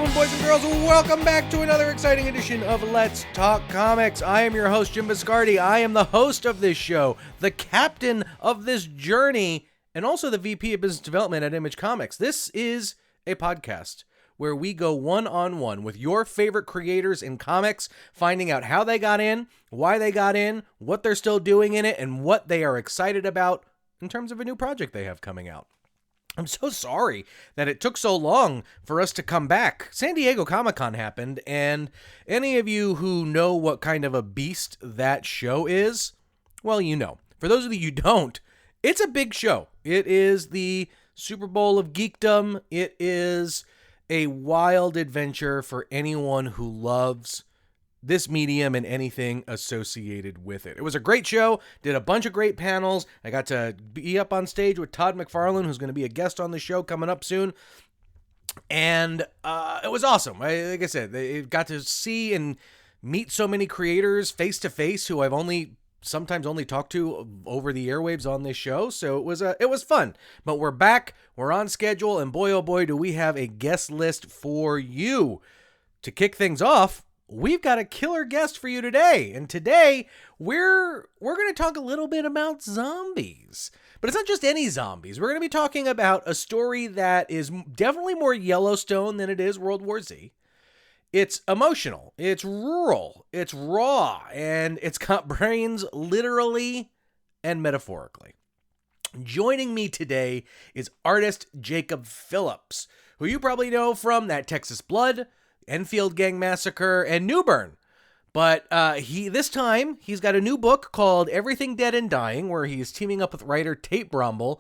gentlemen, boys and girls, welcome back to another exciting edition of Let's Talk Comics. I am your host, Jim Viscardi. I am the host of this show, the captain of this journey, and also the VP of Business Development at Image Comics. This is a podcast where we go one-on-one with your favorite creators in comics, finding out how they got in, why they got in, what they're still doing in it, and what they are excited about in terms of a new project they have coming out. I'm so sorry that it took so long for us to come back. San Diego Comic-Con happened, and any of you who know what kind of a beast that show is, well, you know. For those of you who don't, it's a big show. It is the Super Bowl of geekdom. It is a wild adventure for anyone who loves this medium and anything associated with it. It was a great show, did a bunch of great panels. I got to be up on stage with Todd McFarlane, who's going to be a guest on the show coming up soon. And it was awesome. Like I said, they got to see and meet so many creators face to face who I've sometimes only talked to over the airwaves on this show. So it was fun. But we're back, we're on schedule, and boy, oh boy, do we have a guest list for you. To kick things off, we've got a killer guest for you today. And today, we're going to talk a little bit about zombies. But it's not just any zombies. We're going to be talking about a story that is definitely more Yellowstone than it is World War Z. It's emotional, it's rural, it's raw, and it's got brains literally and metaphorically. Joining me today is artist Jacob Phillips, who you probably know from that Texas Blood, Enfield Gang Massacre, and Newburn. But this time, he's got a new book called Everything Dead and Dying, where he's teaming up with writer Tate Brombal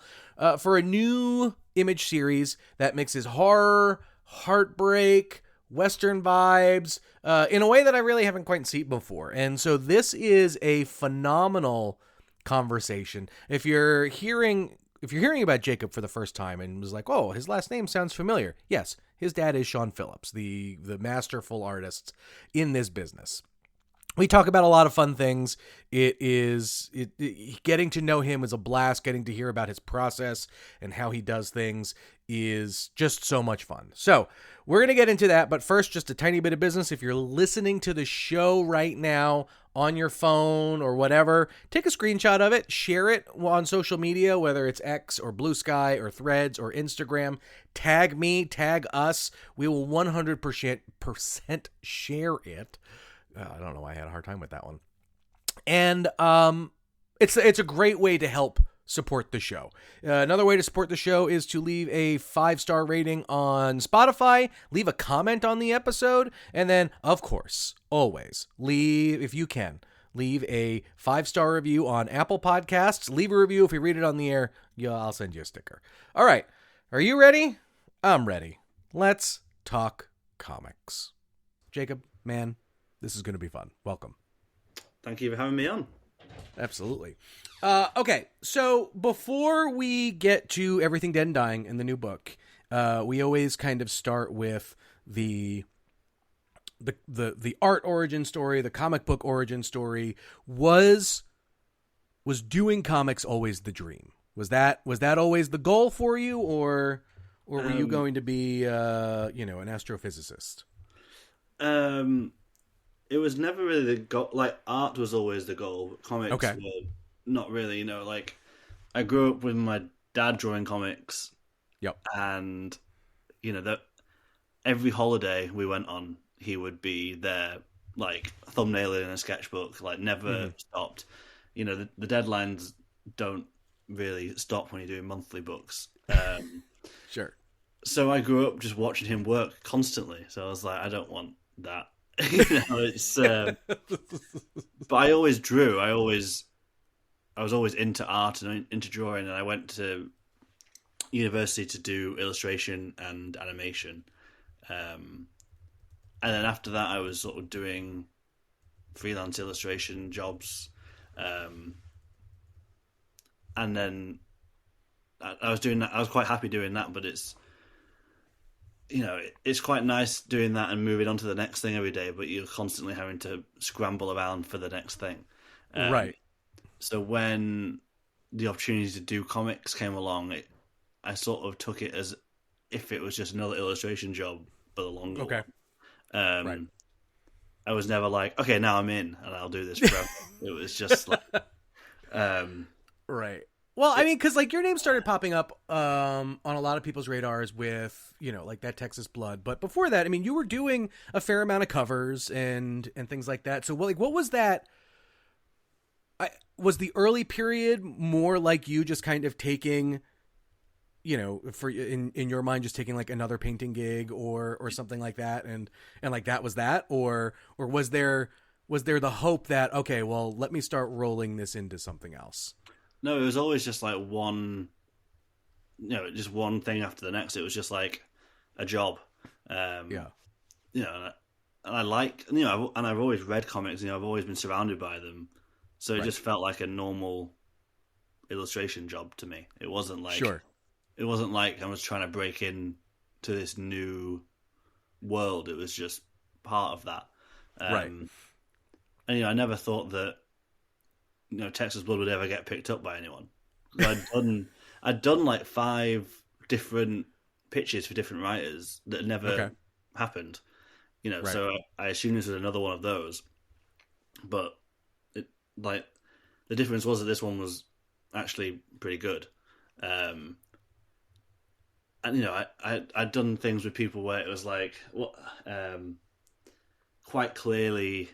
for a new Image series that mixes horror, heartbreak, Western vibes, in a way that I really haven't quite seen before. And so this is a phenomenal conversation. If you're hearing about Jacob for the first time and was like, oh, his last name sounds familiar. Yes, his dad is Sean Phillips, the masterful artist in this business. We talk about a lot of fun things. Getting to know him is a blast. Getting to hear about his process and how he does things is just so much fun. So we're going to get into that. But first, just a tiny bit of business. If you're listening to the show right now on your phone or whatever, take a screenshot of it, share it on social media, whether it's X or Blue Sky or Threads or Instagram. Tag me, tag us. We will 100% share it. I don't know why I had a hard time with that one. And it's a great way to help support the show. Another way to support the show is to leave a 5-star rating on Spotify, leave a comment on the episode, and then, of course, always if you can, leave a 5-star review on Apple Podcasts. Leave a review. If you read it on the air, I'll send you a sticker. All right. Are you ready? I'm ready. Let's talk comics. Jacob, man, this is going to be fun. Welcome. Thank you for having me on. Absolutely. Okay, so before we get to Everything Dead and Dying in the new book, we always kind of start with the art origin story, the comic book origin story. Was doing comics always the dream? Was that always the goal for you, or were you going to be an astrophysicist? It was never really the goal. Like, art was always the goal. Comics were not really, like, I grew up with my dad drawing comics. Yep. And, that every holiday we went on, he would be there, like, thumbnailing in a sketchbook, like, never stopped. The deadlines don't really stop when you're doing monthly books. Sure. So I grew up just watching him work constantly. So I was like, I don't want that. It's but I always drew. I was always into art and into drawing, and I went to university to do illustration and animation, and then after that I was sort of doing freelance illustration jobs, and then I was doing that. I was quite happy doing that, but it's it's quite nice doing that and moving on to the next thing every day, but you're constantly having to scramble around for the next thing. Right. So when the opportunity to do comics came along, I sort of took it as if it was just another illustration job but the longer Okay. one. Right. I was never like, okay, now I'm in and I'll do this forever. It was just like, right. Well, I mean, because like your name started popping up on a lot of people's radars with, you know, like that Texas Blood. But before that, I mean, you were doing a fair amount of covers and things like that. So, like, what was that? Was the early period more like you just kind of taking, you know, for in your mind, just taking like another painting gig or something like that, and like that was that, or was there the hope that, okay, well, let me start rolling this into something else? no, it was always just like one, you know, just one thing after the next. It was just like a job. Yeah. You know, and I like, you know, and I've always read comics. You know, I've always been surrounded by them, so it just felt like a normal illustration job to me. It wasn't like It wasn't like I was trying to break in to this new world. It was just part of that. And you know, I never thought that, you know, Texas Blood would ever get picked up by anyone. I'd done like 5 different pitches for different writers that never happened. You know, so I assumed this was another one of those. But like the difference was that this one was actually pretty good. And you know, I'd done things with people where it was like, quite clearly,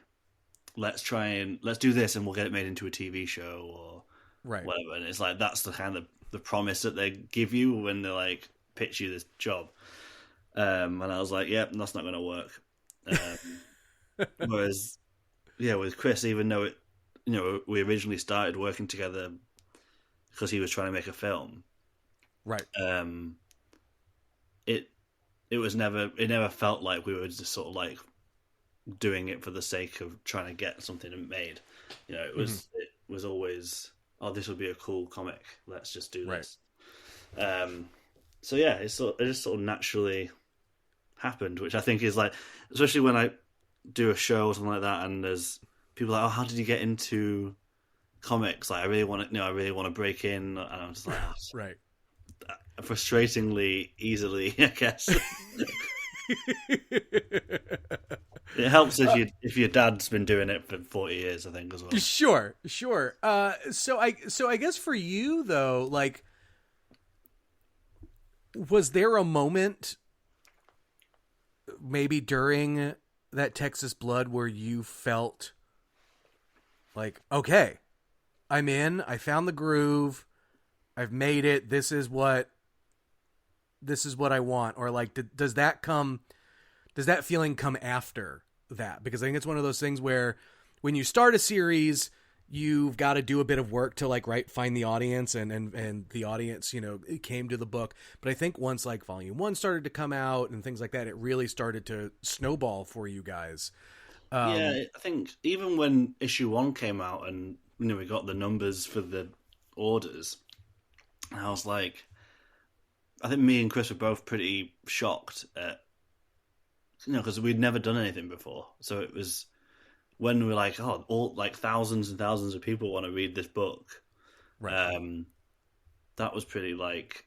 let's do this and we'll get it made into a TV show or whatever. And it's like that's the kind of the promise that they give you when they like pitch you this job. And I was like, yep, that's not going to work. Whereas, yeah, with Chris, even though it, you know, we originally started working together because he was trying to make a film, it never felt like we were just sort of like doing it for the sake of trying to get something made. You know, it was always, oh, this would be a cool comic. Let's just do this. So yeah, it just sort of naturally happened, which I think is like, especially when I do a show or something like that, and there's people like, oh, how did you get into comics? Like, I really want to break in, and I'm just like, oh, frustratingly easily, I guess. It helps if your dad's been doing it for 40 years, I think, as well. Sure. So I guess for you though, like, was there a moment maybe during that Texas Blood where you felt like, okay, I'm in, I found the groove, I've made it, this is what I want? Or like, does that feeling come after that? Because I think it's one of those things where when you start a series, you've got to do a bit of work to like, find the audience and the audience, you know, it came to the book. But I think once like volume 1 started to come out and things like that, it really started to snowball for you guys. Yeah, I think even when issue 1 came out and, you know, we got the numbers for the orders, I was like, I think me and Chris were both pretty shocked at, you know, because we'd never done anything before. So it was when we were like, oh, all like thousands and thousands of people want to read this book. That was pretty like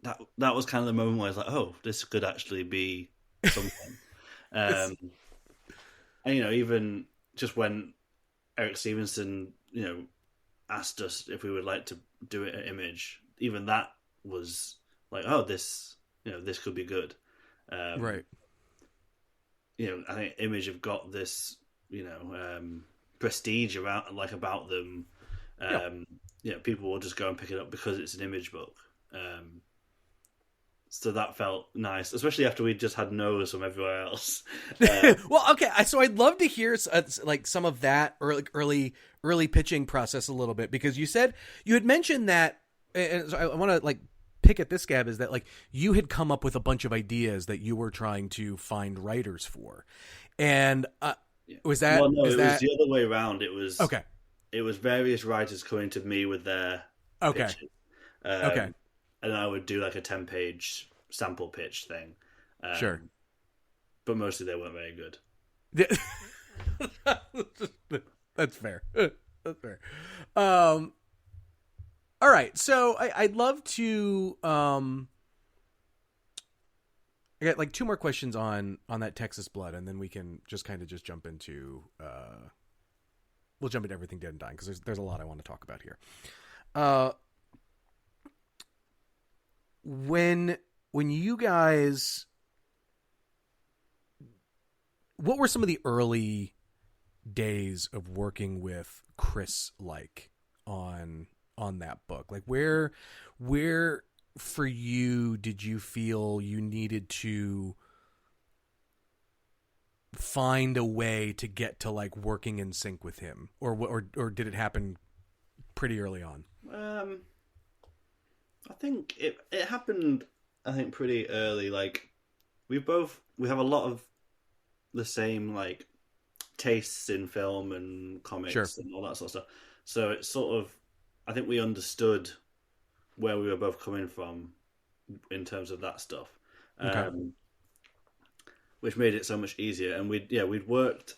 that was kind of the moment where I was like, oh, this could actually be something. And you know, even just when Eric Stevenson, you know, asked us if we would like to do it at Image, even that was like, oh, this, you know, this could be good. You know, I think Image have got this, you know, prestige about them. You know, people will just go and pick it up because it's an Image book. So that felt nice, especially after we just had no's from everywhere else. Well, okay, so I'd love to hear like some of that early pitching process a little bit, because you had mentioned that, and so I want to like pick at this, Gab, is that like you had come up with a bunch of ideas that you were trying to find writers for, and was that? Well, no, it was the other way around. It was okay. It was various writers coming to me with their pitches. And I would do like a 10-page sample pitch thing. Sure. But mostly they weren't very good. That's fair. That's fair. All right. So I'd love to I got like two more questions on that Texas Blood, and then we can just kind of just jump into we'll jump into Everything Dead and Dying, because there's a lot I want to talk about here. When you guys, what were some of the early days of working with Chris like on that book? Like where for you did you feel you needed to find a way to get to like working in sync with him, or did it happen pretty early on? I think it happened, I think, pretty early. Like we have a lot of the same like tastes in film and comics, sure, and all that sort of stuff. So it's sort of, I think we understood where we were both coming from in terms of that stuff, okay. Which made it so much easier. And we'd worked.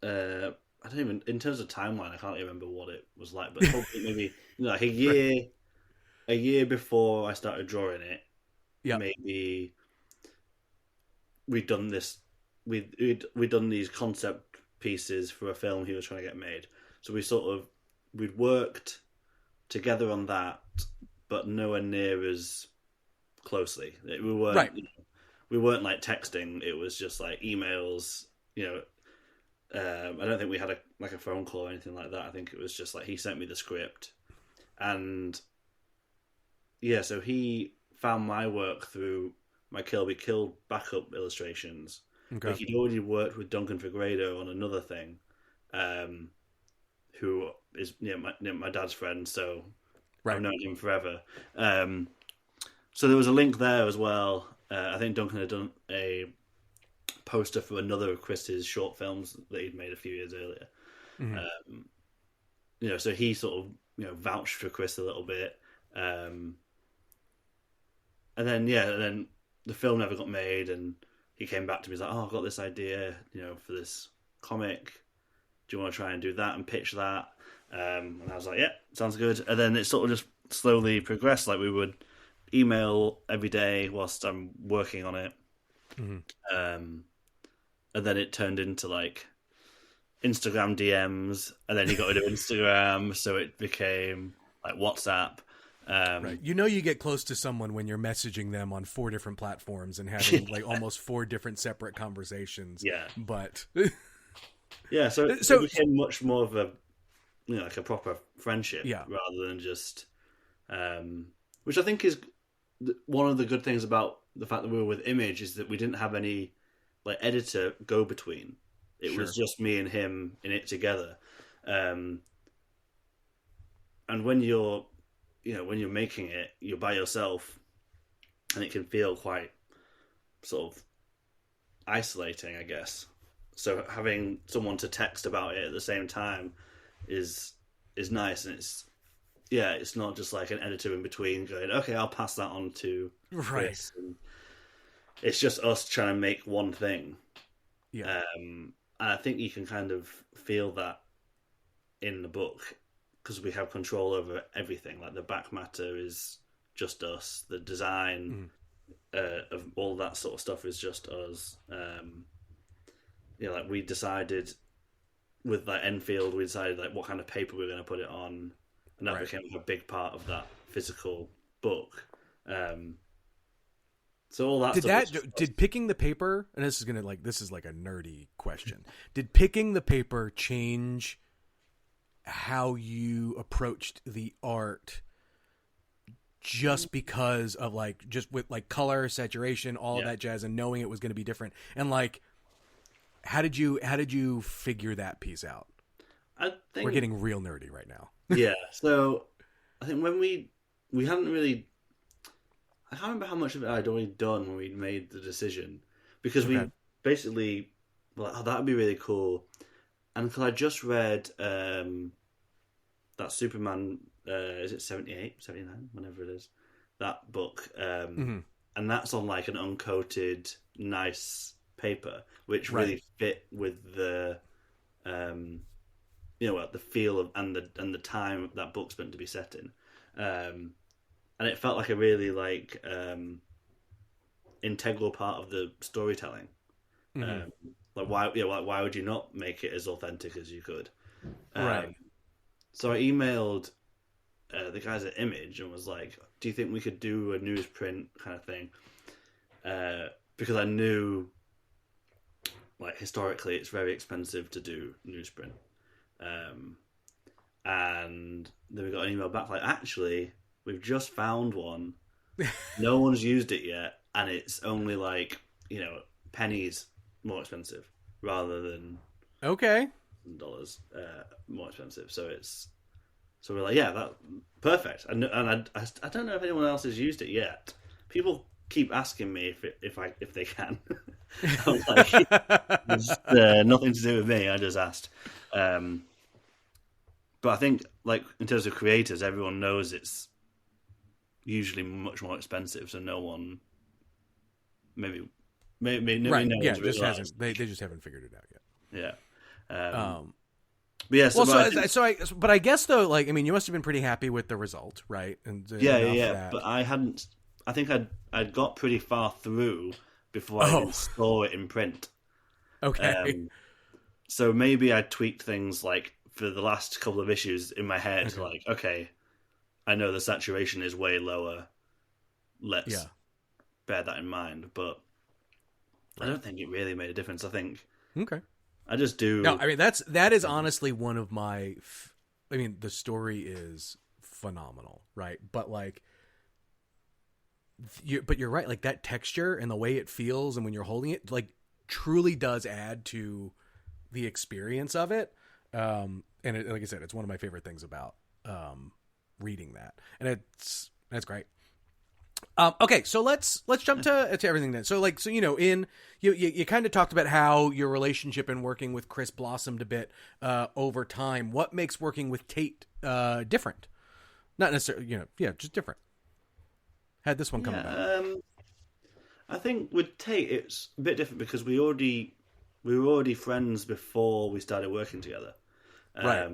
I don't even, in terms of timeline, I can't remember what it was like, but probably maybe like a year before I started drawing it. Yeah, maybe we'd done this. We'd done these concept pieces for a film he was trying to get made. So we'd worked together on that, but nowhere near as closely. We weren't right. We weren't like texting. It was just like emails. I don't think we had a phone call or anything like that. I think it was just like he sent me the script, and yeah, so he found my work through my Kill Be Killed backup illustrations. Okay. Like he'd already worked with Duncan Fegredo on another thing, who is my dad's friend, so Right. I've known him forever. So there was a link there as well. I think Duncan had done a poster for another of Chris's short films that he'd made a few years earlier. Mm-hmm. So he sort of vouched for Chris a little bit, and then the film never got made, and he came back to me. He's like, "Oh, I've got this idea, for this comic. Do you want to try and do that and pitch that?" And I was like, "Yeah, sounds good." And then it sort of just slowly progressed. Like we would email every day whilst I'm working on it, and then it turned into like Instagram DMs, and then he got rid of Instagram, so it became like WhatsApp. Right. You get close to someone when you're messaging them on 4 different platforms and having like almost 4 different separate conversations. Yeah. But yeah, so it became much more of a like a proper friendship, rather than just which I think is one of the good things about the fact that we were with Image, is that we didn't have any like editor go between. It was just me and him in it together. And when you're making it, you're by yourself, and it can feel quite sort of isolating, I guess. So having someone to text about it at the same time is nice, and it's not just like an editor in between going, okay, I'll pass that on to Chris. And it's just us trying to make one thing. Yeah. And I think you can kind of feel that in the book, because we have control over everything. Like the back matter is just us. The design of all that sort of stuff is just us. Like we decided with like Enfield, we decided like what kind of paper we were going to put it on, and that became a big part of that physical book. So all that did picking the paper, and this is like a nerdy question. Did picking the paper change how you approached the art, just because of like just with like color, saturation, all of that jazz, and knowing it was going to be different? And like, how did you figure that piece out? I think we're getting real nerdy right now. Yeah. So I think when we hadn't really, I can't remember how much of it I'd already done when we made the decision, because we basically were like, oh, that would be really cool. And because I just read that Superman, is it 78, 79, whenever it is, that book. And that's on like an uncoated, nice paper, which really fit with the, the feel of and the time that book's meant to be set in. And it felt like a really like integral part of the storytelling. Mhm. Like why would you not make it as authentic as you could? Right. So I emailed the guys at Image and was like, "Do you think we could do a newsprint kind of thing?" Because I knew, like, historically, it's very expensive to do newsprint. And then we got an email back like, "Actually, we've just found one. No one's used it yet, and it's only like pennies more expensive rather than Okay. dollars more expensive." So we're like, yeah, that perfect. And I don't know if anyone else has used it yet. People keep asking me if they can. I'm like, it's nothing to do with me. I just asked. But I think, like, in terms of creators, everyone knows it's usually much more expensive, so no one maybe Right. no Yeah. one's Just realized. hasn't. They just haven't figured it out yet. Yeah. Um. But yeah. Well, But I think, but I guess though, like, I mean, you must have been pretty happy with the result, right? And enough yeah. that. But I hadn't. I think I'd got pretty far through before I even Oh. saw it in print. Okay. So maybe I tweaked things, like, for the last couple of issues in my head, Okay. like, okay, I know the saturation is way lower. Let's Yeah. bear that in mind. But I Right. don't think it really made a difference. I think Okay. I just No, do. I mean that is honestly one of my. I mean, the story is phenomenal, right? But like, but you're right. Like that texture and the way it feels, and when you're holding it, like, truly does add to the experience of it. And like I said, it's one of my favorite things about reading that, and that's great. Okay, so let's jump to everything then. So like, you kind of talked about how your relationship and working with Chris blossomed a bit over time. What makes working with Tate different? Not necessarily, just different. Had this one come about? I think with Tate it's a bit different because we were already friends before we started working together. Right.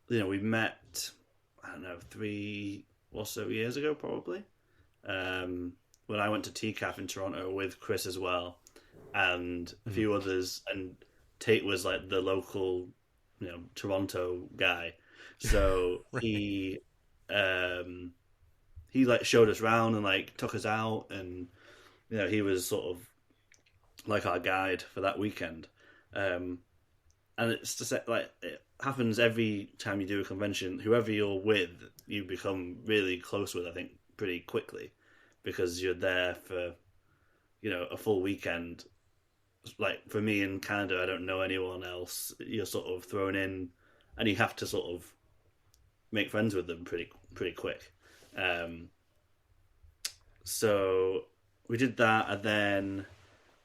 We met, I don't know, 3 or so years ago, probably. When I went to TCAF in Toronto with Chris as well, and a few others, and Tate was like the local, Toronto guy. So Right. he like showed us around and like took us out, and he was sort of like our guide for that weekend. And it's just like it happens every time you do a convention. Whoever you're with, you become really close with, I think, pretty quickly, because you're there for a full weekend. Like for me in Canada, I don't know anyone else. You're sort of thrown in, and you have to sort of make friends with them pretty quick. So we did that, and then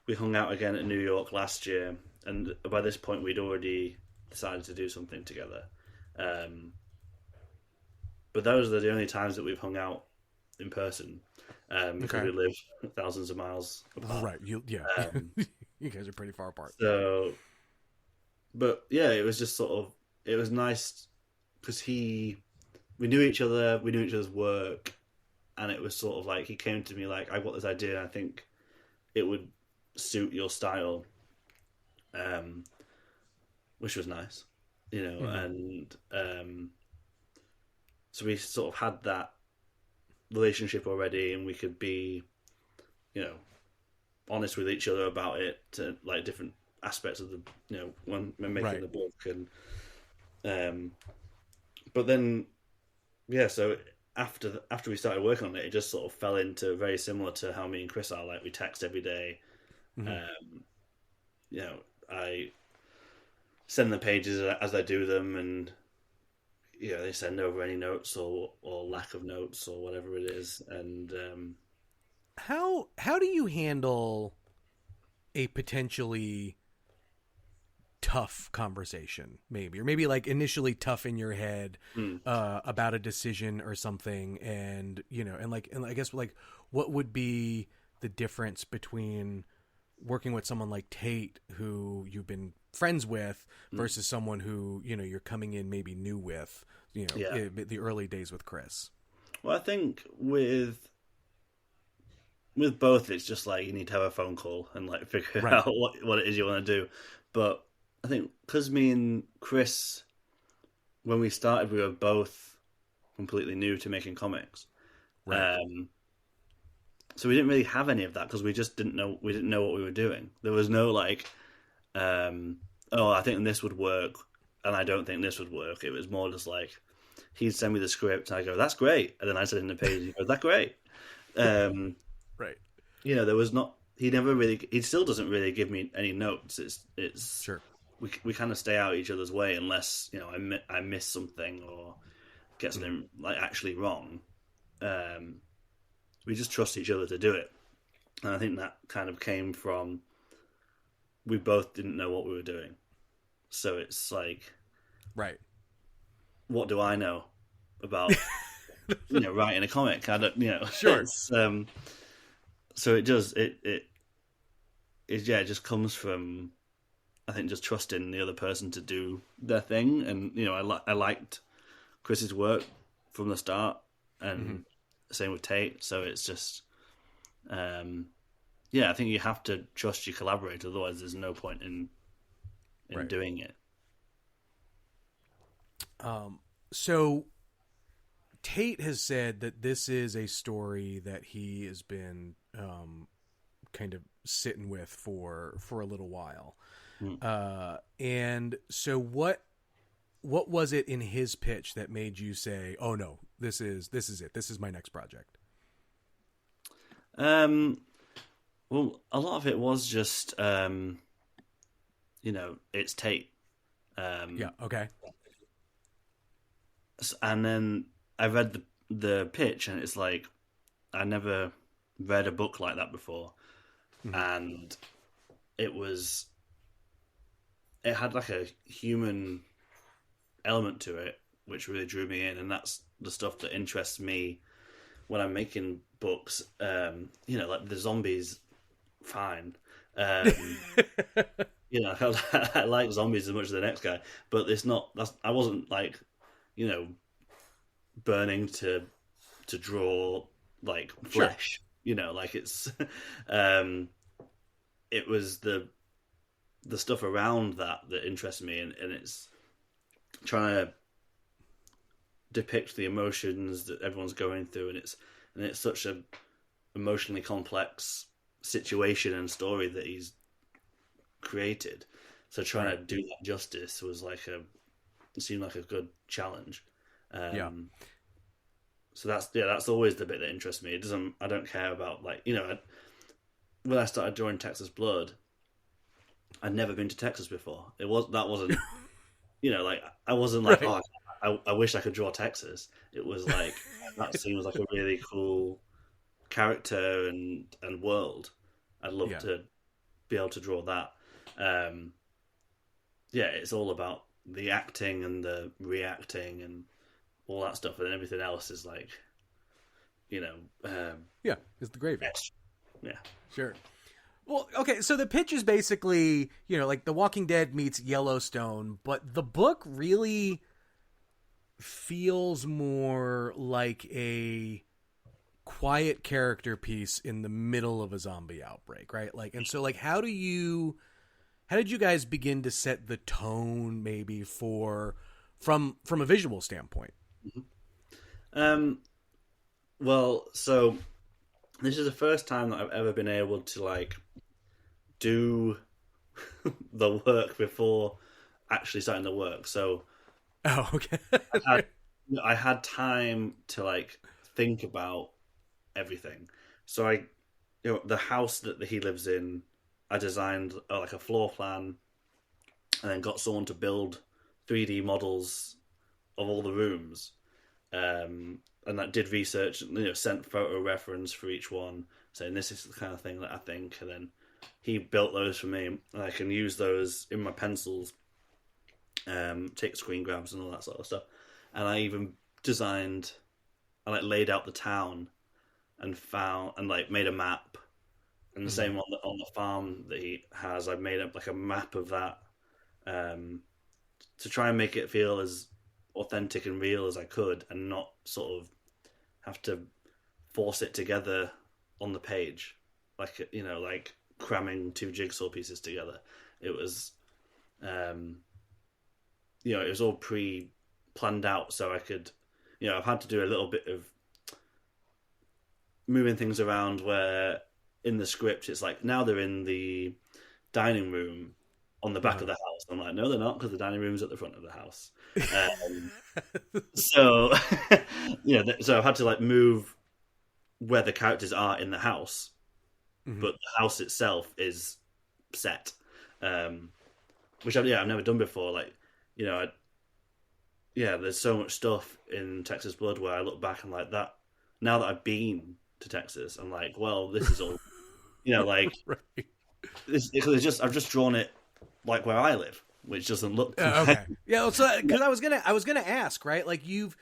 we hung out again at New York last year. And by this point, we'd already decided to do something together. But those are the only times that we've hung out in person, because we live thousands of miles apart. Right. You guys are pretty far apart. So, but yeah, it was just sort of, it was nice because we knew each other, we knew each other's work, and it was sort of like he came to me like, "I've got this idea, and I think it would suit your style." Which was nice, and so we sort of had that relationship already, and we could be, honest with each other about it, to like different aspects of the, when making the book, and but then, yeah, so after we started working on it, it just sort of fell into very similar to how me and Chris are. Like we text every day. I send the pages as I do them, and they send over any notes or lack of notes or whatever it is. And How do you handle a potentially tough conversation, maybe, or maybe like initially tough in your head about a decision or something, and and I guess like what would be the difference between working with someone like Tate, who you've been friends with, versus someone who you're coming in maybe new with, the early days with Chris? Well, I think with with both, it's just like you need to have a phone call and like figure Right. out what it is you want to do. But I think because me and Chris, when we started, we were both completely new to making comics. Right. So we didn't really have any of that because we just didn't know what we were doing. There was no like, oh, I think this would work, and I don't think this would work. It was more just like he'd send me the script, and I go, "That's great," and then I said in the page, he goes, "That's great." Right. There was not. He never really. He still doesn't really give me any notes. It's Sure. we kind of stay out each other's way unless I miss something or get something like actually wrong. We just trust each other to do it, and I think that kind of came from we both didn't know what we were doing, so it's like, Right. what do I know about writing a comic? I don't, Sure. So it does it just comes from, I think, just trusting the other person to do their thing, and I liked Chris's work from the start, and same with Tate. So it's just, I think you have to trust your collaborator, otherwise there's no point in Right. doing it. So Tate has said that this is a story that he has been kind of sitting with for a little while. And so what was it in his pitch that made you say, "Oh no, this is it. This is my next project"? Well, a lot of it was just, it's Tate. Yeah. Okay. And then I read the pitch, and it's like I never read a book like that before, and it had like a human element to it, which really drew me in, and that's the stuff that interests me when I'm making books. Like the zombies, fine. I like zombies as much as the next guy, but I wasn't like, burning to draw like flesh. Sure. Like it's it was the stuff around that interests me, and it's trying to depict the emotions that everyone's going through, and it's such a emotionally complex situation and story that he's created. So trying to do that justice was it seemed like a good challenge. So that's always the bit that interests me. I don't care about when I started drawing Texas Blood, I'd never been to Texas before. I wasn't I wasn't like, right. I wish I could draw Texas. It was like that seems like a really cool character and world. I'd love to be able to draw that. It's all about the acting and the reacting and all that stuff, and then everything else is like, it's the gravy. Yeah, sure. Well, okay, so the pitch is basically, like The Walking Dead meets Yellowstone, but the book really feels more like a quiet character piece in the middle of a zombie outbreak, right? How did you guys begin to set the tone maybe from a visual standpoint? Well, so this is the first time that I've ever been able to do the work before actually starting the work. So, okay. I had time to think about everything. So the house that he lives in, I designed a floor plan, and then got someone to build 3D models of all the rooms, and that did research, sent photo reference for each one, saying this is the kind of thing that I think, and then he built those for me, and I can use those in my pencils, take screen grabs and all that sort of stuff. And I even designed, I laid out the town and found and made a map, and the same on the farm that he has, I made up a map of that, to try and make it feel as authentic and real as I could, and not sort of have to force it together on the page, like like cramming two jigsaw pieces together. It was, it was all pre-planned out, so I could, I've had to do a little bit of moving things around where in the script it's like now they're in the dining room on the back of the house. I'm like, no, they're not, because the dining room's at the front of the house. So, so I've had to like move where the characters are in the house, but the house itself is set, which I've never done before. Like, there's so much stuff in Texas Blood where I look back and like that. Now that I've been to Texas, I'm like, well, this is all, like, right. I've just drawn it like where I live, which doesn't look okay. Yeah, so because I was gonna ask, right? Like you've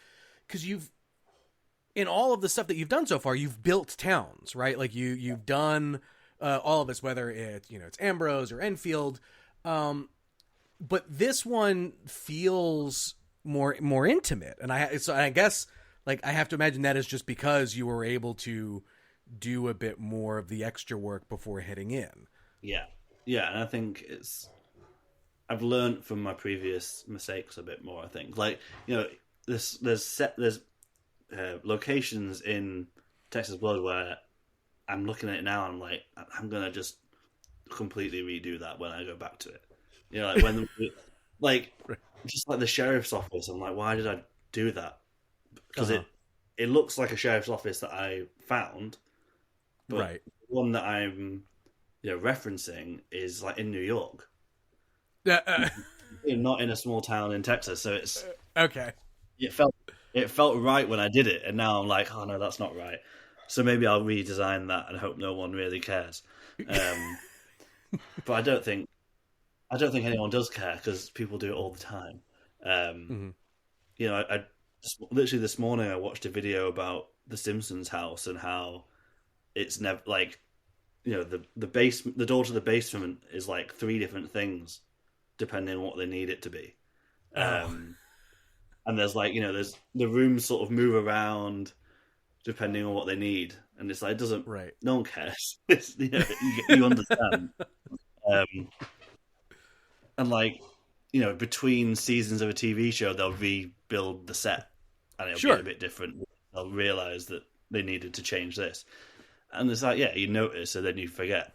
in all of the stuff that you've done so far, you've built towns, right? Like you've done all of this, whether it's it's Ambrose or Enfield, but this one feels more intimate, and I guess like I have to imagine that is just because you were able to do a bit more of the extra work before heading in. Yeah, and I think I've learned from my previous mistakes a bit more. I think, like, there's locations in Texas Blood where I'm looking at it now and I'm like, I'm gonna just completely redo that when I go back to it. Like when like just like the sheriff's office, I'm like, why did I do that? Because it looks like a sheriff's office that I found, but the one that I'm referencing is like in New York. Not in a small town in Texas, so it's okay. It felt right when I did it, and now I'm like, oh no, that's not right. So maybe I'll redesign that and hope no one really cares. But I don't think anyone does care because people do it all the time. I literally this morning I watched a video about the Simpsons house and how it's never like, the basement, the door to the basement is like 3 different things depending on what they need it to be. And there's like, there's the rooms sort of move around depending on what they need. And it's like, it doesn't, no one cares. It's, you understand. And like, between seasons of a TV show, they'll rebuild the set and it'll be a bit different. They'll realize that they needed to change this. And it's like, you notice and then you forget.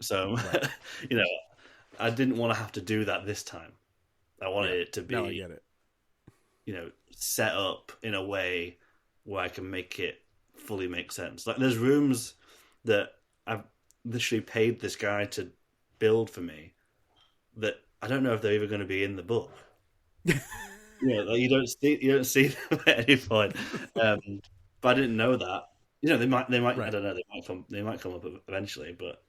So, I didn't want to have to do that this time. I wanted it to be, no, I get it. Set up in a way where I can make it fully make sense. Like there's rooms that I've literally paid this guy to build for me that I don't know if they're even going to be in the book. Like you don't see them at any point. But I didn't know that. They might. I don't know. They might come up eventually. But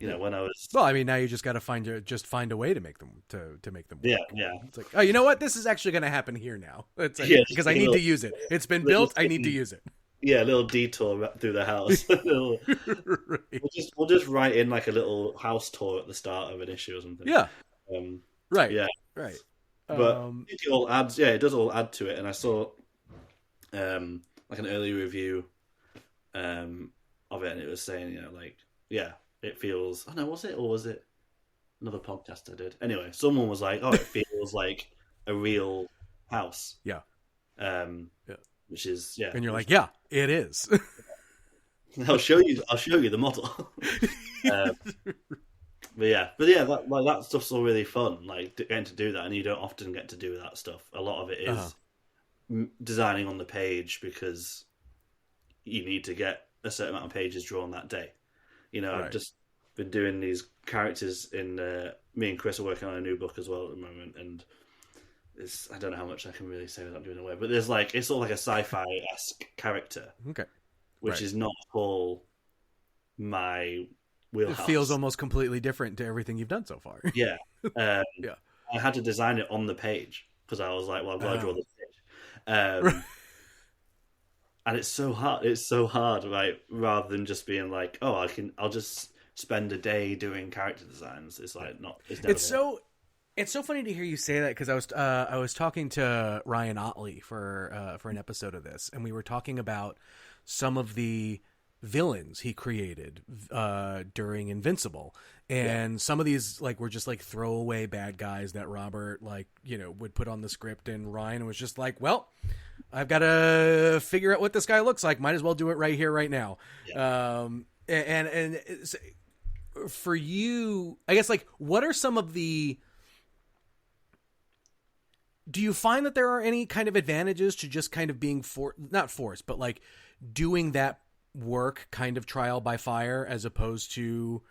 when I was I mean, now you just got to find a way to make them to make them work. Yeah. It's like, oh, you know what? This is actually going to hahappen here now. It's like, because I need to use it. It's been built. I need to use it. Yeah, a little detour through the house. We'll just write in like a little house tour at the start of an issue or something. Yeah. Right. Yeah. Right. But it all adds. Yeah, it does all add to it. And I saw like an early review of it, and it was saying, it feels. Oh no, was it another podcast I did? Anyway, someone was like, "Oh, it feels like a real house." Yeah. Which is and you're like, yeah, it is. I'll show you the model. But that stuff's all really fun. Like getting to do that, and you don't often get to do that stuff. A lot of it is designing on the page because you need to get a certain amount of pages drawn that day. I've just been doing these characters in. Me and Chris are working on a new book as well at the moment, and I don't know how much I can really say without giving away. But there's like it's sort of like a sci-fi-esque character, which is not all my wheelhouse. It feels almost completely different to everything you've done so far. Yeah, I had to design it on the page because I was like, well, I've got to draw this page. And it's so hard. It's so hard, right? Rather than just being like, oh, I'll just spend a day doing character designs. It's like not. It's so funny to hear you say that because I was talking to Ryan Otley for an episode of this, and we were talking about some of the villains he created during Invincible, and some of these like were just like throwaway bad guys that Robert would put on the script, and Ryan was just like, well, I've got to figure out what this guy looks like, might as well do it right here right now. And it's, for you, I guess, like, what are some of the, do you find that there are any kind of advantages to just kind of being not forced, but like doing that work kind of trial by fire, as opposed to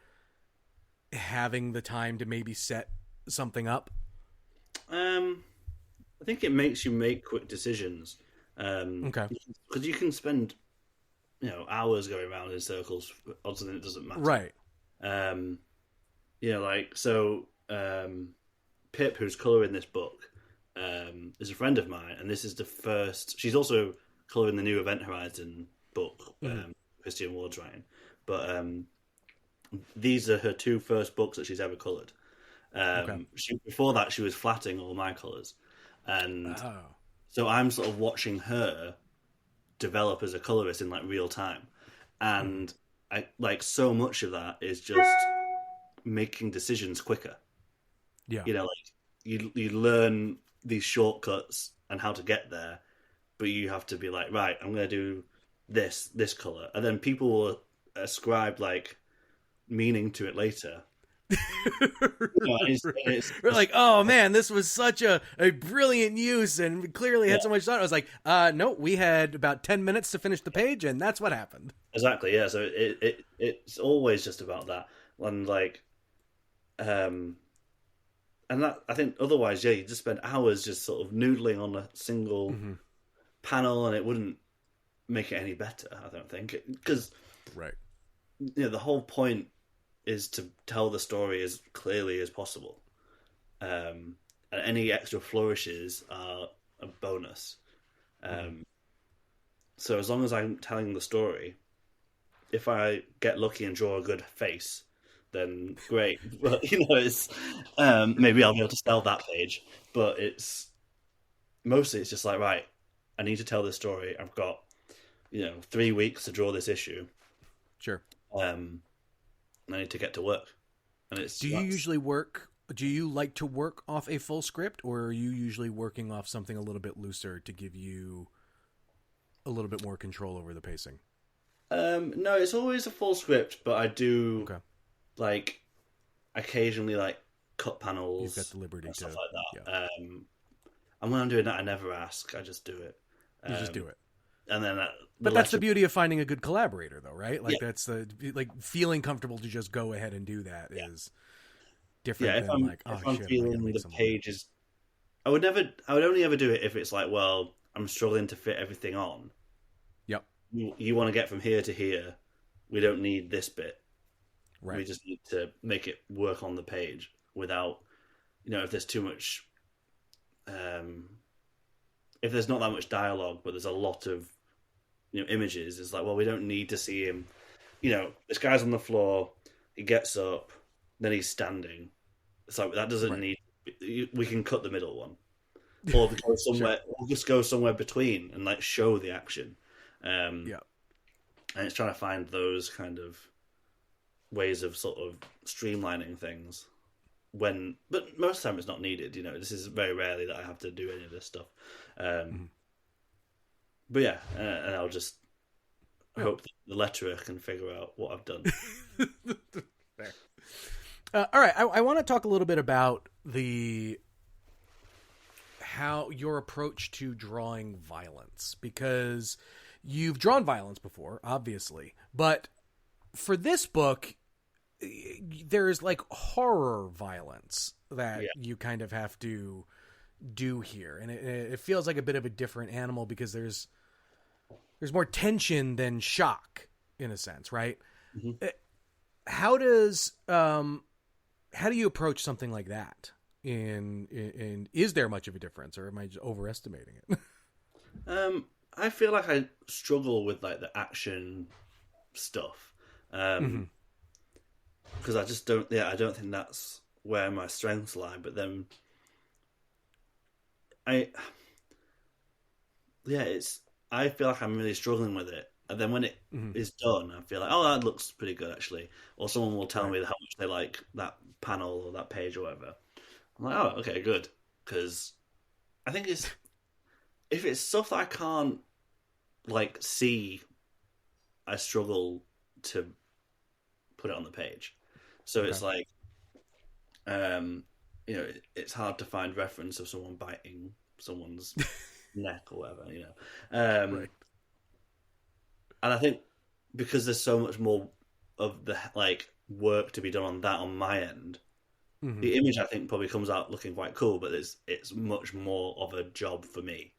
having the time to maybe set something up? I think it makes you make quick decisions. Okay. Because you can spend, hours going around in circles, odds and it doesn't matter. Right. Pip, who's colouring this book, is a friend of mine, and this is the first. She's also colouring the new Event Horizon book, Christian Ward's writing. But these are her two first books that she's ever coloured. Before that, she was flatting all my colours, and so I'm sort of watching her develop as a colorist in like real time, and I like so much of that is just making decisions quicker. Yeah, like you learn these shortcuts and how to get there, but you have to be like, right, I'm going to do this color, and then people will ascribe like meaning to it later. We're like, oh man, this was such a brilliant use and clearly had so much thought. I was like, no, we had about 10 minutes to finish the page, and that's what happened. Exactly, yeah. So it's always just about that. And like, and that, I think otherwise, you just spend hours just sort of noodling on a single panel, and it wouldn't make it any better, I don't think. Because the whole point is to tell the story as clearly as possible. And any extra flourishes are a bonus. So as long as I'm telling the story, if I get lucky and draw a good face, then great. But, it's maybe I'll be able to sell that page. But mostly it's just like, right, I need to tell this story. I've got, 3 weeks to draw this issue. Sure. I need to get to work. And do you like to work off a full script, or are you usually working off something a little bit looser to give you a little bit more control over the pacing? No, it's always a full script, but I do like occasionally like cut panels. You've got the liberty and stuff to, like that. Yeah. And when I'm doing that, I never ask. I just do it. You just do it. And then but that's the beauty of finding a good collaborator, though, right? Like that's the feeling comfortable to just go ahead and do that is different than if I'm feeling the pages. I would only ever do it if it's like, well, I'm struggling to fit everything on. Yep. You want to get from here to here. We don't need this bit. Right. We just need to make it work on the page without, if there's too much, if there's not that much dialogue, but there's a lot of images, it's like, well, we don't need to see him. This guy's on the floor, he gets up, then he's standing. It's like, that doesn't need. We can cut the middle one, or go somewhere, or just go somewhere between and like show the action. And it's trying to find those kind of ways of sort of streamlining things. But most of the time it's not needed. This is very rarely that I have to do any of this stuff. But yeah, and I'll just hope that the letterer can figure out what I've done. Fair. All right, I want to talk a little bit about how your approach to drawing violence, because you've drawn violence before, obviously, but for this book, there's like horror violence that you kind of have to do here, and it feels like a bit of a different animal because there's more tension than shock in a sense, right? How do you approach something like that? And is there much of a difference, or am I just overestimating it? I feel like I struggle with like the action stuff. Because I just don't think that's where my strengths lie. But then I feel like I'm really struggling with it And then when it is done, I feel like, oh, that looks pretty good actually. Or someone will tell me how much they like that panel or that page or whatever. I'm like, oh, okay, good. Because I think if it's stuff that I can't like see, I struggle to put it on the page. So it's like, it's hard to find reference of someone biting someone's neck or whatever, Right. And I think because there's so much more of the like work to be done on that on my end, the image I think probably comes out looking quite cool, but it's much more of a job for me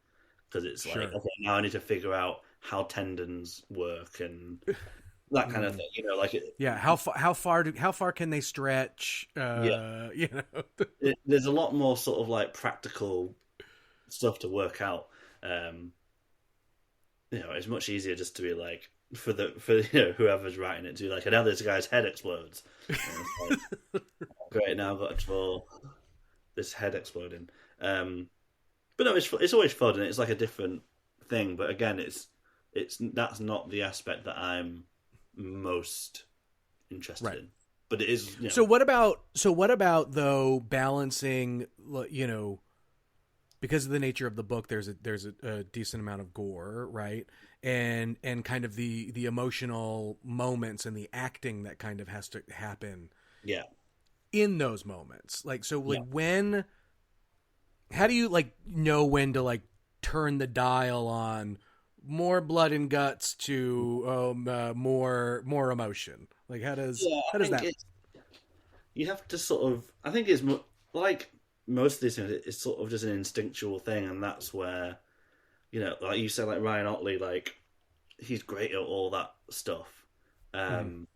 because it's like, okay, now I need to figure out how tendons work and that kind of thing, like it. Yeah, how far can they stretch? There's a lot more sort of like practical stuff to work out. It's much easier just to be like for whoever's writing it to be like, and now this guy's head explodes. Like, great, now I've got to draw this head exploding. But no, it's always fun and it's like a different thing. But again, that's not the aspect that I'm most interested in. But it is. So what about though balancing, because of the nature of the book, there's a decent amount of gore, right? And kind of the emotional moments and the acting that kind of has to happen. Yeah. In those moments, when, how do you know when to turn the dial on more blood and guts to more emotion? Like how does that? You have to sort of. I think it's like most of these things. It's sort of just an instinctual thing, and that's where, like you said, like Ryan Otley, like he's great at all that stuff, and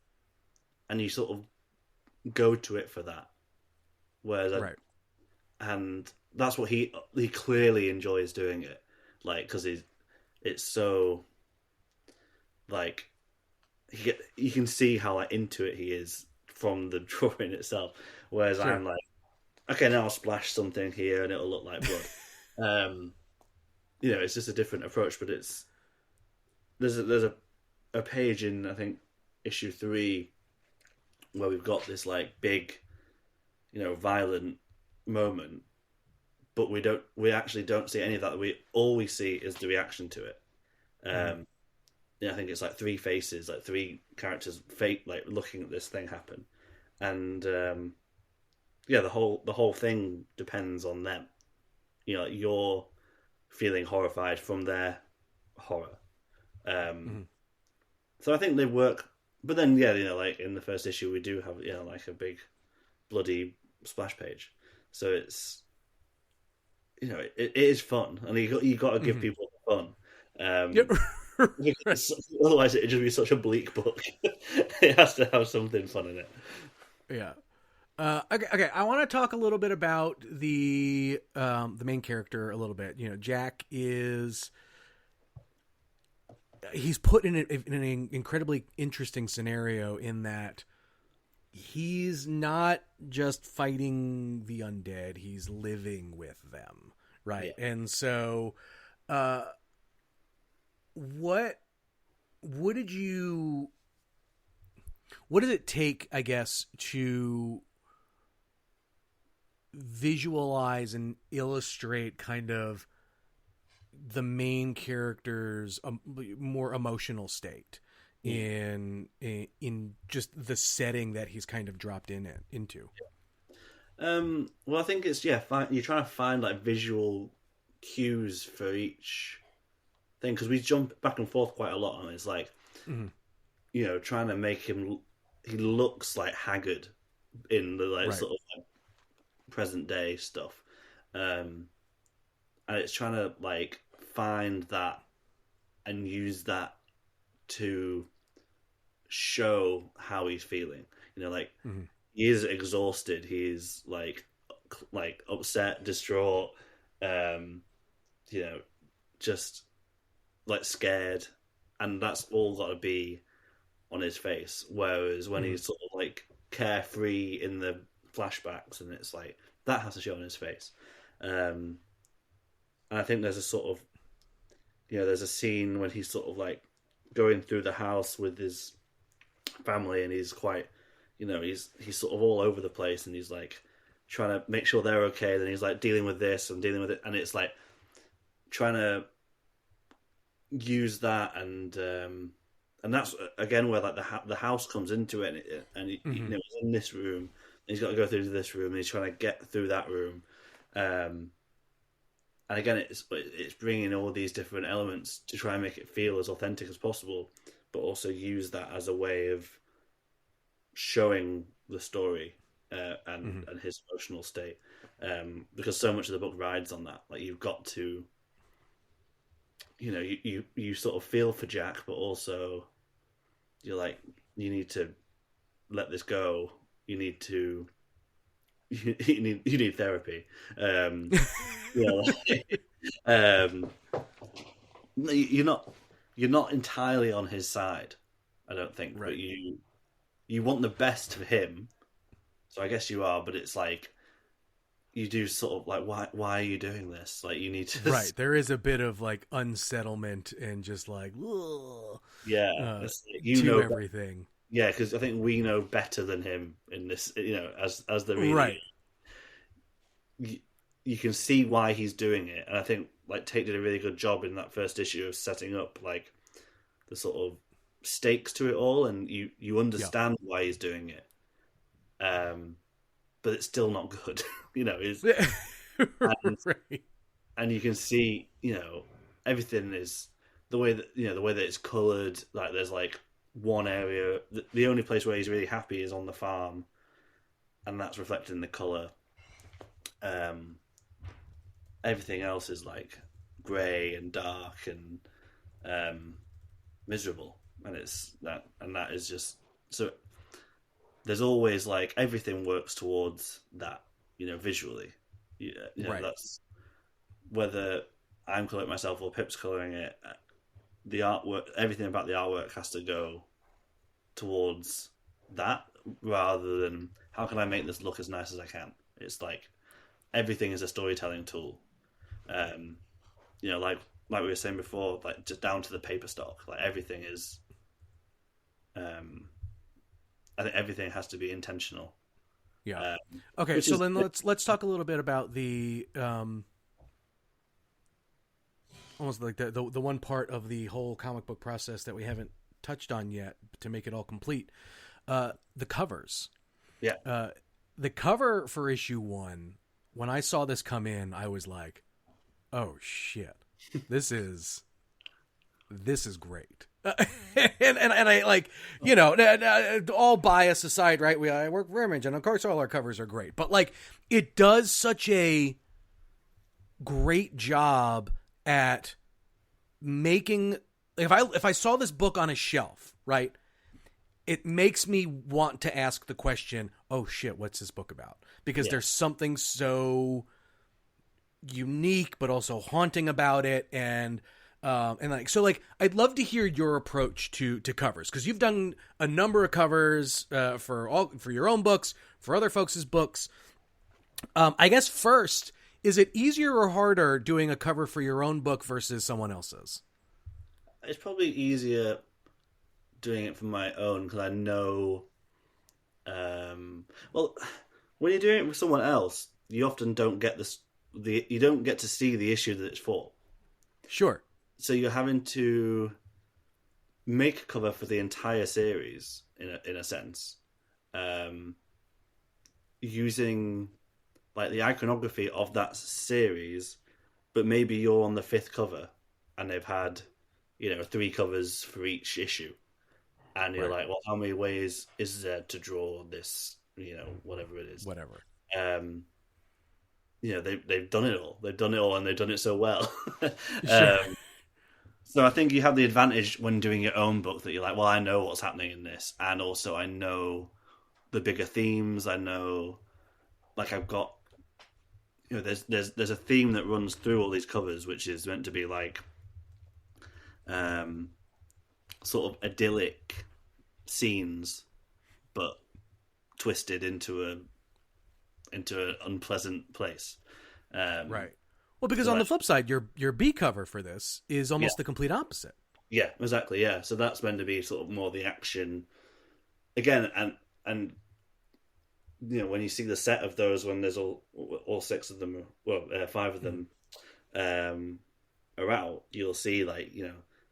you sort of go to it for that. Whereas, and that's what he clearly enjoys doing it, like because it's so like you can see how into it he is from the drawing itself. Whereas I'm like, okay, now I'll splash something here and it'll look like blood. It's just a different approach, but there's a page in I think issue 3 where we've got this like big, violent moment, but we actually don't see any of that. All we see is the reaction to it. I think it's like 3 faces, like 3 characters, like looking at this thing happen, and the whole thing depends on them. You're feeling horrified from their horror. So I think they work, but then like in the first issue we do have like a big bloody splash page, so it's it is fun, and you got to give people fun. Otherwise it'd just be such a bleak book. It has to have something fun in it. Yeah. Okay. I want to talk a little bit about the main character a little bit. Jack he's put in an incredibly interesting scenario in that he's not just fighting the undead, he's living with them, right? Yeah. And so what does it take, I guess, to visualize and illustrate kind of the main character's more emotional state in just the setting that he's kind of dropped into? Well, I think it's you're trying to find like visual cues for each thing, because we jump back and forth quite a lot, and it's like trying to make him, he looks like haggard in the sort of like present day stuff, and it's trying to like find that and use that to show how he's feeling. He is exhausted, he's like upset, distraught, just like scared, and that's all got to be on his face. Whereas when he's sort of like carefree in the flashbacks, and it's like that has to show on his face. And I think there's a sort of there's a scene when he's sort of like going through the house with his family, and he's quite, he's sort of all over the place, and he's like trying to make sure they're okay. Then he's like dealing with this and dealing with it, and it's like trying to use that, and that's again where like the house comes into it, and he's in this room, and he's got to go through this room, and he's trying to get through that room, and again it's bringing all these different elements to try and make it feel as authentic as possible, but also use that as a way of showing the story and his emotional state, because so much of the book rides on that. Like you've got to, you sort of feel for Jack, but also you're like, you need to let this go. You need to, you need therapy. You're not entirely on his side, I don't think, right. But you want the best for him. So I guess you are, but it's like you do sort of like, why are you doing this? Like you need to, right. There is a bit of like unsettlement and just like, like, to everything. Yeah, because I think we know better than him in this, as the reader. Right. You can see why he's doing it, and I think like Tate did a really good job in that first issue of setting up like the sort of stakes to it all, and you understand why he's doing it, but it's still not good. Right. And you can see, everything is the way that it's colored. Like there's like one area, the only place where he's really happy is on the farm, and that's reflected in the color. Everything else is like grey and dark and miserable, and that is just so. There's always like everything works towards that, visually. Right. That's whether I'm coloring it myself or Pip's coloring it. The artwork, everything about the artwork has to go towards that, rather than how can I make this look as nice as I can. It's like everything is a storytelling tool. Like we were saying before, like just down to the paper stock. Like everything is. I think everything has to be intentional. Yeah. Okay, so then let's talk a little bit about the almost like the one part of the whole comic book process that we haven't touched on yet to make it all complete. The covers. Yeah. The cover for issue 1, when I saw this come in, I was like, "Oh shit, this is great." and I like, all bias aside, right? I work for Image, and of course all our covers are great, but like it does such a great job at making. If I saw this book on a shelf, right, it makes me want to ask the question, "Oh shit, what's this book about?" Because there's something so unique but also haunting about it, and I'd love to hear your approach to covers, because you've done a number of covers for your own books, for other folks' books. I guess first, is it easier or harder doing a cover for your own book versus someone else's? It's probably easier doing it for my own, because I know. Well, when you're doing it with someone else, you often don't get you don't get to see the issue that it's for. Sure. So you're having to make a cover for the entire series in a sense, using like the iconography of that series, but maybe you're on the 5th cover and they've had 3 covers for each issue, and you're like, well, how many ways is there to draw this, whatever it is, they've done it all, and they've done it so well. Sure. So I think you have the advantage when doing your own book that you're like, well, I know what's happening in this, and also I know the bigger themes. I know, like, I've got, there's a theme that runs through all these covers, which is meant to be like, sort of idyllic scenes, but twisted into an unpleasant place. Right. Well, because on the flip side, your B cover for this is almost the complete opposite. Yeah, exactly. Yeah, so that's meant to be sort of more the action again, and when you see the set of those, when there's all six of them, well, five of them are out, you'll see like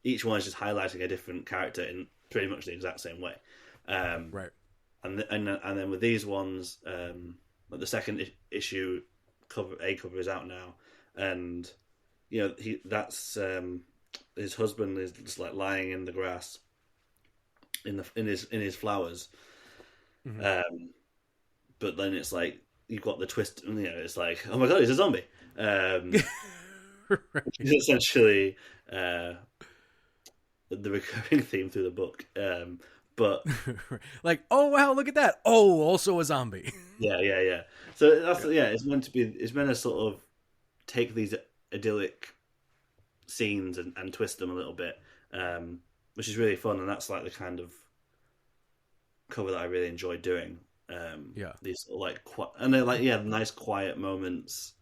each one is just highlighting a different character in pretty much the exact same way. Right. And then with these ones, like the second issue cover is out now, and that's his husband is just like lying in the grass in his flowers. But then it's like you've got the twist, it's like, oh my god, he's a zombie. Right. Which is essentially the recurring theme through the book. But like, oh wow, look at that! Oh, also a zombie. Yeah. So that's it's meant to sort of take these idyllic scenes and twist them a little bit, which is really fun, and that's like the kind of cover that I really enjoy doing. These like and they're like nice quiet moments.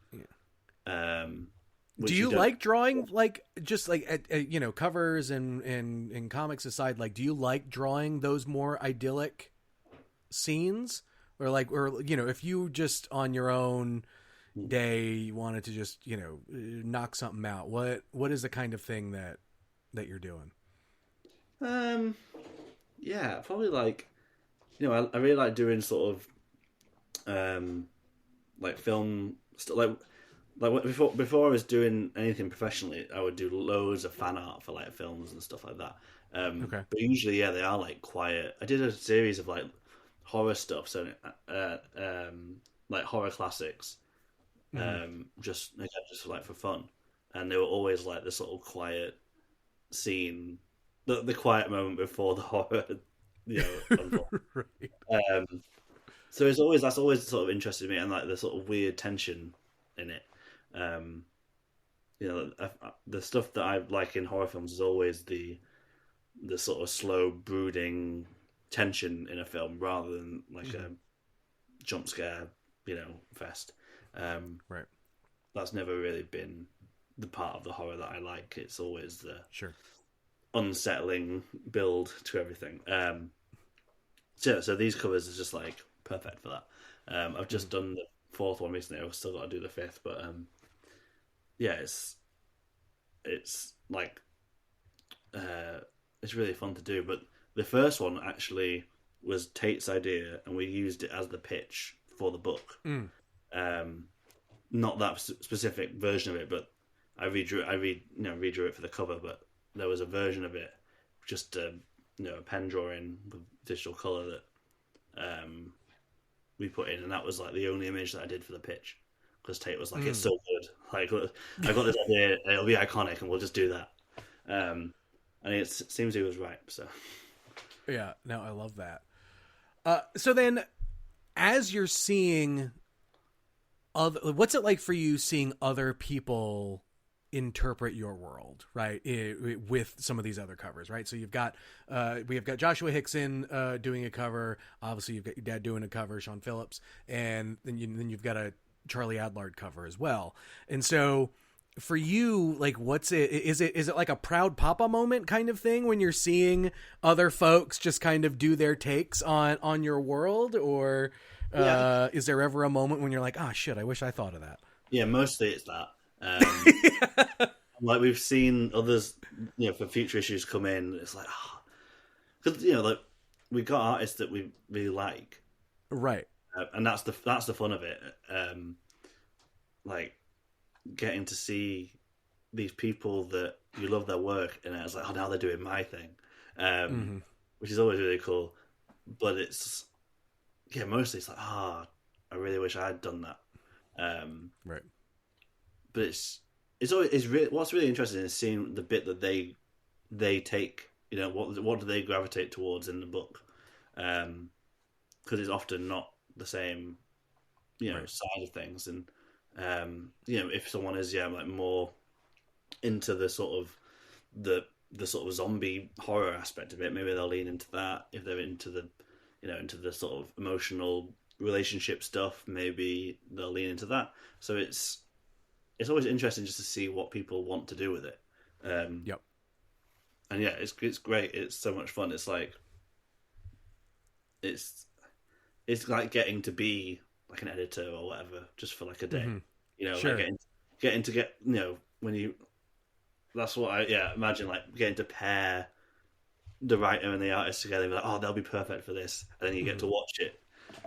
Do you like drawing, like just like covers and comics aside, like do you like drawing those more idyllic scenes, or if you just on your own day wanted to just knock something out, what is the kind of thing that you're doing? Probably like I really like doing sort of like film like before I was doing anything professionally, I would do loads of fan art for like films and stuff like that. Okay. But usually they are like quiet. I did a series of like horror stuff, so like horror classics, just like for fun, and they were always like the sort of quiet scene, the quiet moment before the horror, Right. So that's always sort of interested me, and like the sort of weird tension in it. The stuff that I like in horror films is always the sort of slow brooding tension in a film rather than like a jump scare, fest. Right. That's never really been the part of the horror that I like. It's always the unsettling build to everything. So these covers are just like perfect for that. I've just done the fourth one recently. I've still got to do the fifth, but it's like it's really fun to do. But the first one actually was Tate's idea, and we used it as the pitch for the book. Not that specific version of it, but I redrew it for the cover. But there was a version of it, just a pen drawing with digital color that we put in, and that was like the only image that I did for the pitch, because Tate was like, "It's so good. Like, I got this idea. It'll be iconic, and we'll just do that." And it seems he was right. So, yeah, no, I love that. So then, as you're seeing what's it like for you seeing other people interpret your world, right? With some of these other covers, right? So we have got Joshua Hickson doing a cover. Obviously, you've got your dad doing a cover, Sean Phillips, and then you've got a Charlie Adlard cover as well. And so, for you, like, what's it? Is it like a proud papa moment kind of thing when you're seeing other folks just kind of do their takes on your world, or is there ever a moment when you're like, oh shit, I wish I thought of that? Yeah, mostly it's that. Like we've seen others, for future issues come in. It's like, because like we got artists that we really like, right? And that's the fun of it. Like getting to see these people that you love their work, and it's like, oh, now they're doing my thing, which is always really cool. But it's mostly it's like, I really wish I had done that. Right. But it's really, what's really interesting is seeing the bit that they take. What do they gravitate towards in the book? Because it's often not the same, side of things. And if someone is like more into the sort of the sort of zombie horror aspect of it, maybe they'll lean into that. If they're into the into the sort of emotional relationship stuff, maybe they'll lean into that. So it's always interesting just to see what people want to do with it. Yep. and yeah, it's great. It's so much fun. It's like it's like getting to be like an editor or whatever just for like a day. Mm-hmm. You know, Sure. like getting to get, you know, when you, that's what I, yeah, imagine like getting to pair the writer and the artist together and be like, oh, they'll be perfect for this, and then you get to watch it,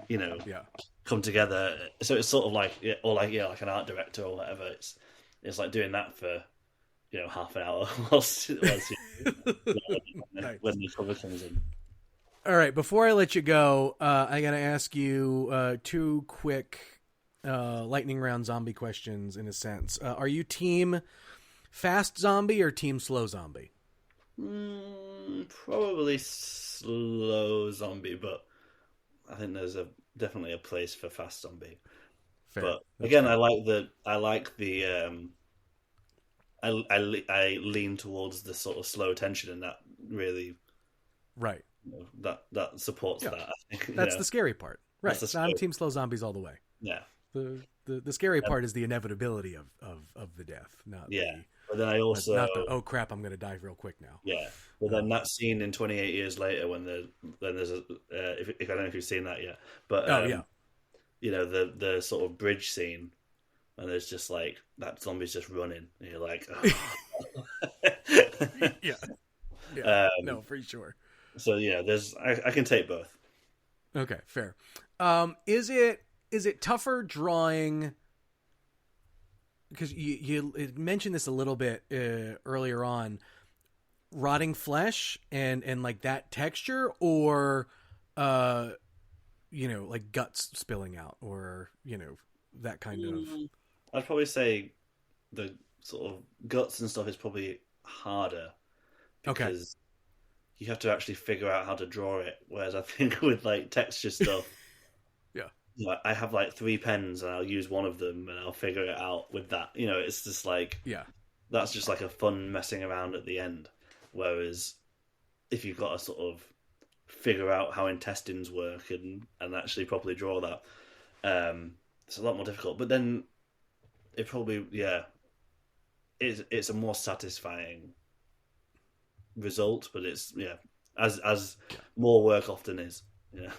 you know, Yeah. come together. So it's sort of like, or like, yeah, like an art director or whatever. It's like doing that for, you know, half an hour whilst Nice. when the cover comes in. All right, before I let you go, I got to ask you two quick lightning round zombie questions in a sense. Are you team fast zombie or team slow zombie? Probably slow zombie, but I think there's definitely a place for fast zombie. Fair. But That's again, fair. I lean towards the sort of slow tension, and that really, Right. you know, that supports that. I think, you That's know, the scary part. Right. that's the I'm scary. team slow zombies all the way. Yeah, The scary part is the inevitability of the death, not yeah. the But then I also, not the oh crap, I'm going to die real quick now. yeah. But then that scene in 28 Years Later when there's a if I don't know if you've seen that yet, but Yeah. you know, the sort of bridge scene, and there's just like that zombie's just running, and you're like, oh. Yeah. No, for sure. So yeah, I can take both. Okay, fair. Is it tougher drawing? Because you mentioned this a little bit earlier on, rotting flesh and like that texture, or like guts spilling out, or that kind of. I'd probably say the sort of guts and stuff is probably harder because you have to actually figure out how to draw it. Whereas I think with like texture stuff, Yeah. like, I have like 3 pens and I'll use one of them and I'll figure it out with that. You know, it's just like, Yeah. that's just like a fun messing around at the end. Whereas if you've got to sort of figure out how intestines work and actually properly draw that, it's a lot more difficult. But then it probably, yeah, it's a more satisfying result, but it's, yeah, as more work often is. Yeah.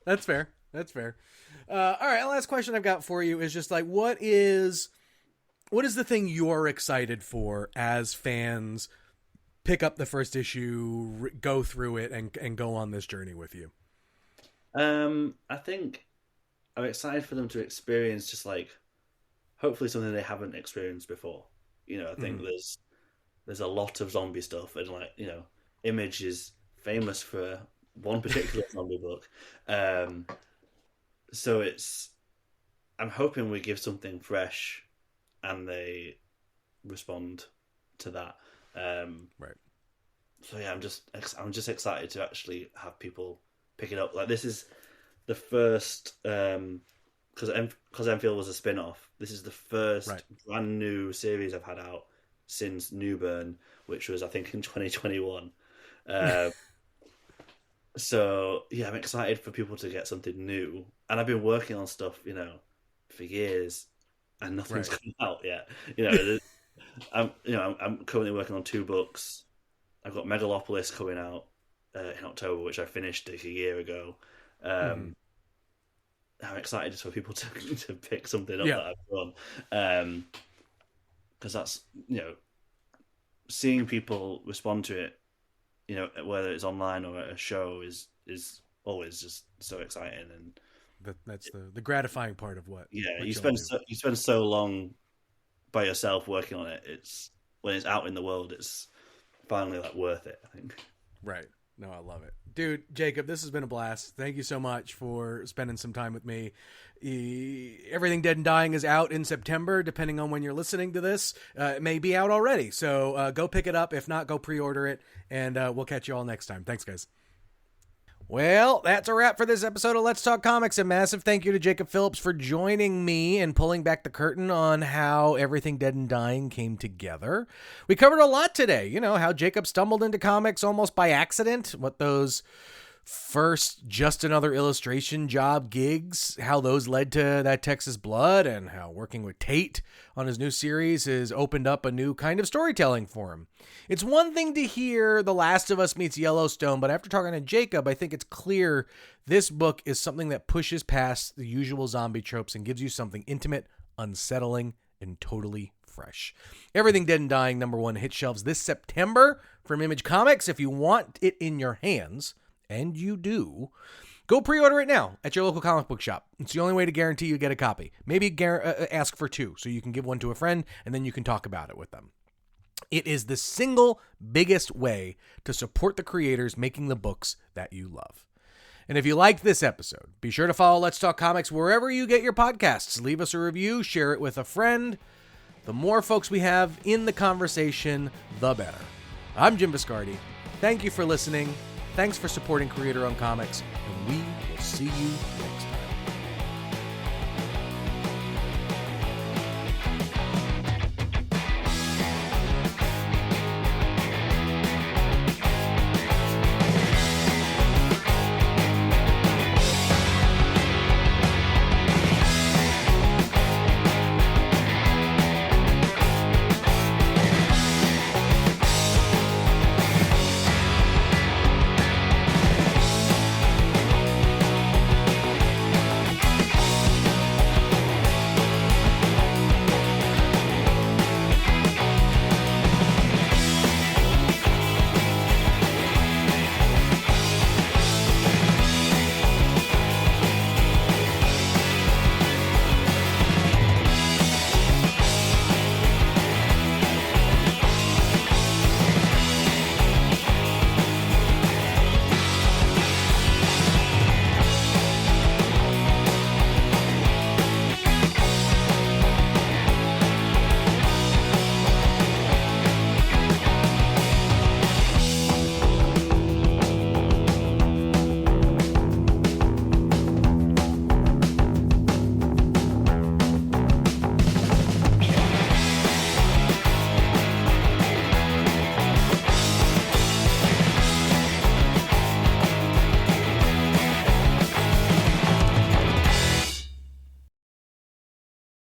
That's fair. All right, last question I've got for you is just like, what is the thing you're excited for as fans pick up the first issue, go through it, and go on this journey with you? I think I'm excited for them to experience just like hopefully something they haven't experienced before. You know, I think there's a lot of zombie stuff, and like, you know, Image is famous for one particular zombie book. So I'm hoping we give something fresh, and they respond to that. Right. So yeah, I'm just excited to actually have people pick it up. Like, this is the first, because Enfield was a spin-off. This is the first brand new series I've had out since Newburn, which was, I think, in 2021. So yeah, I'm excited for people to get something new. And I've been working on stuff, you know, for years, and nothing's come out yet. You know, I'm currently working on 2 books. I've got Megalopolis coming out in October, which I finished like a year ago. I'm excited just for people to pick something up that I've done, because that's, you know, seeing people respond to it, you know, whether it's online or at a show is always just so exciting, and that's the gratifying part of what. Yeah, what you spend so long by yourself working on it. It's when it's out in the world, it's finally like worth it, I think. Right. No, I love it. Dude, Jacob, this has been a blast. Thank you so much for spending some time with me. Everything Dead and Dying is out in September, depending on when you're listening to this. It may be out already, so go pick it up. If not, go pre-order it, and we'll catch you all next time. Thanks, guys. Well, that's a wrap for this episode of Let's Talk Comics. A massive thank you to Jacob Phillips for joining me and pulling back the curtain on how Everything Dead and Dying came together. We covered a lot today. You know, how Jacob stumbled into comics almost by accident, what those first just another illustration job gigs, how those led to that Texas Blood, and how working with Tate on his new series has opened up a new kind of storytelling for him. It's one thing to hear The Last of Us meets Yellowstone, but after talking to Jacob, I think it's clear this book is something that pushes past the usual zombie tropes and gives you something intimate, unsettling, and totally fresh. Everything Dead and Dying #1 hit shelves this September from Image Comics. If you want it in your hands, and you do, go pre-order it now at your local comic book shop. It's the only way to guarantee you get a copy. Maybe ask for 2 so you can give one to a friend and then you can talk about it with them. It is the single biggest way to support the creators making the books that you love. And if you liked this episode, be sure to follow Let's Talk Comics wherever you get your podcasts. Leave us a review, share it with a friend. The more folks we have in the conversation, the better. I'm Jim Biscardi. Thank you for listening. Thanks for supporting Creator-Owned Comics, and we will see you next time.